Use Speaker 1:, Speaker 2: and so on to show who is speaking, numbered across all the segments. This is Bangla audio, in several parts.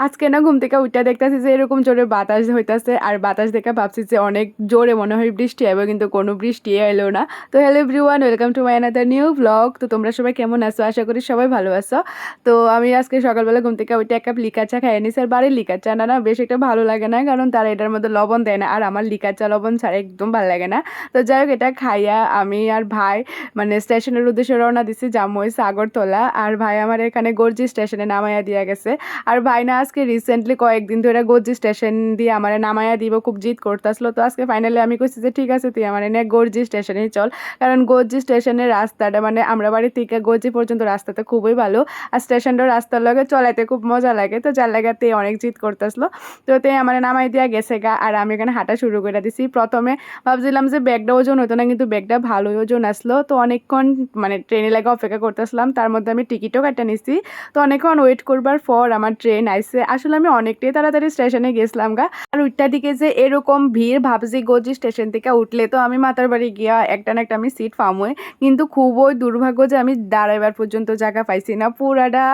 Speaker 1: আজকে না ঘুম থেকে উঠে দেখতেছি যে এরকম জোরে বাতাস হইতাছে আর বাতাস দেখে ভাবছি যে অনেক জোরে মনে হয় বৃষ্টি হবে, কিন্তু কোনো বৃষ্টি এলো না। তো hello everyone, welcome to my another new blog. তো তোমরা সবাই কেমন আছো? আশা করি সবাই ভালো আছো। তো আমি আজকে সকালবেলা ঘুম থেকে উঠে এক কাপ লিকার চা খাইয়ে নিছি। আর বাড়ির লিকার চা না বেশ একটা ভালো লাগে না, কারণ তারা এটার মধ্যে লবণ দেয় না, আর আমার লিকার চা লবণ ছাড়া একদম ভালো লাগে না। তো যাই হোক, এটা খাইয়া আমি আর ভাই মানে স্টেশনের উদ্দেশ্যে রওনা দিছি, জাম্মু হইছে আগরতলা। আর ভাই আমার এখানে গর্জি স্টেশনে নামাইয়া দিয়া গেছে। আর ভাই না আজকে রিসেন্টলি কয়েকদিন ধরে গর্জি স্টেশন দিয়ে আমার নামাইয়া দিব খুব জিদ করতেছিল। তো আজকে ফাইনালি আমি কইছি যে ঠিক আছে, তুই আমার এনে গর্জি স্টেশনেই চল, কারণ গর্জি স্টেশনের রাস্তাটা মানে আমরা বাড়ি থেকে গর্জি পর্যন্ত রাস্তাটা খুবই ভালো, আর স্টেশনটার রাস্তার লগে চলাইতে খুব মজা লাগে। তো যার লাগাতে অনেক জিদ করতেছিল। তো তে আমার নামাই দিয়া গেছে গা, আর আমি এখানে হাঁটা শুরু করে দিছি। প্রথমে ভাবছিলাম যে ব্যাগটা ওজন হতো না, কিন্তু ব্যাগটা ভালো ওজন আসলো। তো অনেকক্ষণ মানে ট্রেনে লাগে অপেক্ষা করতেছিলাম, তার মধ্যে আমি টিকিটও কাটা নিছি। তো অনেকক্ষণ ওয়েট করবার পর আমার ট্রেন আইছে। আসলে আমি অনেকটাই তাড়াতাড়ি স্টেশনে গেছিলাম গা, আর ওইটার দিকে যে এরকম ভিড়, ভাবছি গজি স্টেশন থেকে উঠলে তো আমি মাতার বাড়ি গিয়া একটা না একটা আমি সিট পামই, কিন্তু খুবই দুর্ভাগ্য যে আমি দাঁড়াইবার পর্যন্ত জায়গা পাইছি না। পুরাটা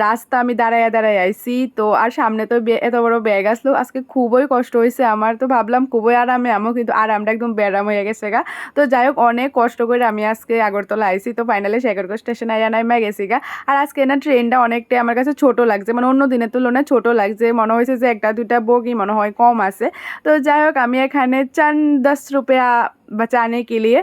Speaker 1: রাস্তা আমি দাঁড়াইয়া দাঁড়াই আইছি। তো আর সামনে তো এত বড় ব্যাগ আসলো, আজকে খুবই কষ্ট হয়েছে আমার। তো ভাবলাম খুবই আরামে আমো, কিন্তু আরামটা একদম ব্যারাম হয়ে গেছে গা। তো যাই হোক, অনেক কষ্ট করে আমি আজকে আগরতলা আইছি। তো ফাইনালি শেখরগঞ্জ স্টেশনে আইয়া নাইমা গেছি গা। আর আজকে না ট্রেনটা অনেকটাই আমার কাছে ছোট লাগছে, মানে অন্য দিনের তুলনায় ছোট লাগছে। মনে হয়েছে যে একটা দুইটা বগি মনে হয় কম আছে। তো যাই হোক, আমি এখানে 4-10 রুপিয়া বাঁচানে কে লিয়ে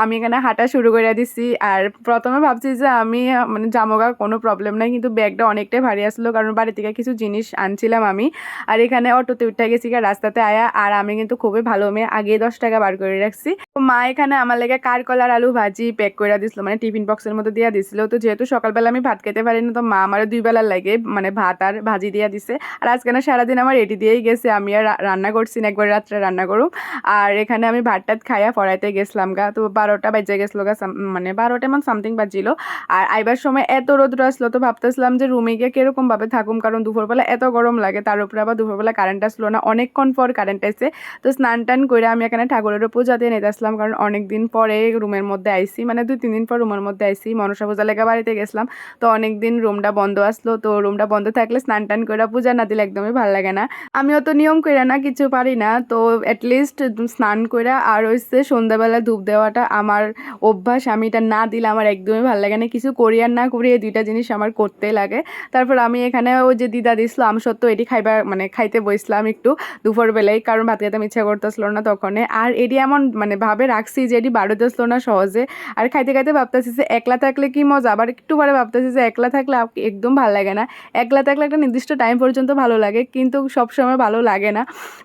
Speaker 1: আমি এখানে হাঁটা শুরু করে দিছি। আর প্রথমে ভাবছি যে আমি মানে জামোগা কোনো প্রবলেম নাই, কিন্তু ব্যাগটা অনেকটাই ভারী আসলো, কারণ বাড়ি থেকে কিছু জিনিস আনছিলাম আমি। আর এখানে অটোতে উঠে গেছি রাস্তাতে আয়া। আর আমি কিন্তু খুবই ভালো মেয়ে, আগে 10 টাকা বার করে রাখছি। তো মা এখানে আমার লেগে কারকলার আলু ভাজি প্যাক করে দিছিল, মানে টিফিন বক্সের মধ্যে দিয়ে দিছিল। তো যেহেতু সকালবেলা আমি ভাত খেতে পারি না, তো মা আমার 2 বেলার লাগে মানে ভাত আর ভাজি দিয়ে দিছে। আর আজকে না সারাদিন আমার রেডি দিয়েই গেছে, আমি আর রান্না করছি না, একবার রাত্রে রান্না করুম। আর এখানে আমি ভাত টাত খাইয়া পড়াইতে গেছিলাম গা। তো 12টা বাজে গেছিলো গা, মানে 12টা এমন সামথিং বাজিল। আর আইবার সময় এত রোদ্র আসলো, তো ভাবতেছিলাম যে রুমে গিয়ে কিরকম ভাবে থাকুম, কারণ দুপুরবেলা এত গরম লাগে। তার উপরে আবার দুপুরবেলা কারেন্ট আসলো না, অনেকক্ষণ পর কারেন্ট আসছে। তো স্নান টান করে আমি এখানে ঠাকুরের পূজা দিয়ে নিতে আসলাম, কারণ অনেকদিন পরে রুমের মধ্যে আইসি, মানে 2-3 দিন পর রুমের মধ্যে আইসি। মনসা পূজা লেগে বাড়িতে গেছিলাম, তো অনেকদিন রুমটা বন্ধ আসলো। তো রুমটা বন্ধ থাকলে স্নান টান করে পূজা না দিলে একদমই ভালো লাগে না। আমিও তো নিয়ম করে না কিছু পারি না, তো অ্যাটলিস্ট স্নান করে আর হচ্ছে সন্ধ্যাবেলা ধূপ দেওয়াটা আমার অভ্যাস। আমি এটা না দিলে আমার একদমই ভালো লাগে না। কিছু করি আর না করি এই দুইটা জিনিস আমার করতেই লাগে। তারপর আমি এখানে ওই যে দিদা দিছিল আমি সত্য এটি খাইবার মানে খাইতে বসলাম একটু দুপুরবেলায়, কারণ ভাত খেতে ইচ্ছা করতেছিল না তখন। আর এটি এমন মানে ভাবে রাখছি যে এটি বাড়তেছিল না সহজে। আর খাইতে খাইতে ভাবতেছি যে একলা থাকলে কি মজা, আবার একটু পরে ভাবতেছি যে একলা থাকলে একদম ভালো লাগে না। একলা থাকলে একটা নির্দিষ্ট টাইম পর্যন্ত ভালো লাগে, কিন্তু সবসময় ভালো লাগে না।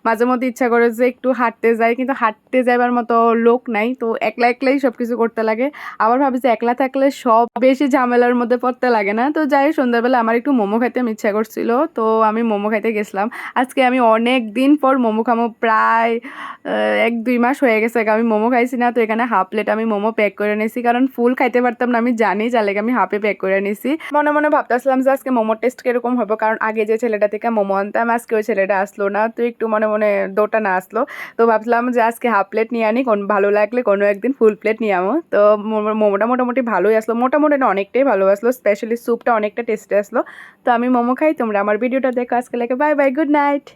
Speaker 1: মাঝে মধ্যে ইচ্ছা করে যে একটু হাঁটতে যাই, কিন্তু হাঁটতে যাবার মতো লোক নাই। তো একলা একলাই সব কিছু করতে লাগে। আবার ভাবি যে একলা থাকলে সব বেশি ঝামেলার মধ্যে পড়তে লাগে না। তো যাই সন্ধ্যাবেলা আমার একটু মোমো খাইতে ইচ্ছা করছিল, তো আমি মোমো খাইতে গেছিলাম। আজকে আমি অনেক দিন পর মোমো খামো, প্রায় 1-2 মাস হয়ে গেছে আমি মোমো খাইছি না। তো এখানে হাফ প্লেট আমি মোমো প্যাক করে নিয়েছি, কারণ ফুল খাইতে পারতাম না আমি জানি, যার লেগে আমি হাফে প্যাক করে নিয়েছি। মনে মনে ভাবতেছিলাম যে আজকে মোমোর টেস্ট কিরকম হবে, কারণ আগে যে ছেলেটা থেকে মোমো আনতাম আজকে ওই ছেলেটা আসলো না। তো একটু মনে মনে দোটা না আসলো। তো ভাবলাম যে আজকে হাফ প্লেট নিয়ে আনি, কোন ভালো লাগলে কোনো একদিন ফুল প্লেট নিয়ে আমো। তো মোমোটা মোটামুটি ভালোই আসলো, মোটামুটি না অনেকটাই ভালো আসলো, স্পেশালি স্যুপটা অনেকটা টেস্টি আসলো। তো আমি মোমো খাই, তোমরা আমার ভিডিওটা দেখো। আজকে লাগে বাই বাই, গুড নাইট।